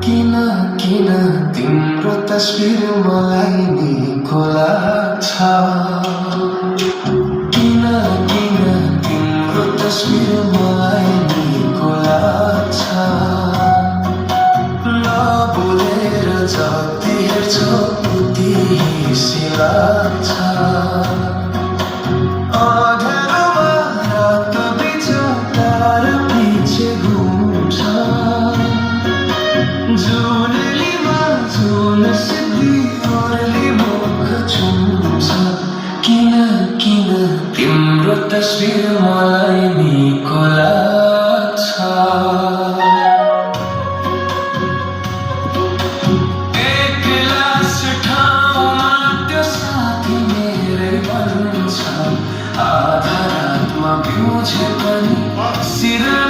किन किन तिम्रो तस्बिर मलाई निको लाग्छ किन किन तिम्रो तस्बिर मलाई निको लाग्छ नबोलेर जति हेर्छौ उति हिसी लाग्छ अँध्यारोमा रात बित्यो तारा पछि घुम्छ जुनेलीमा जुन सिद्धि ओर्ली मुख छुन्छ किन किन तिम्रो तस्बिर मलाई निको लाग्छ एक्लास ठाउँमा त्यो साथी मेरै भन्छ आधा रातमा बिउझे पनि सिर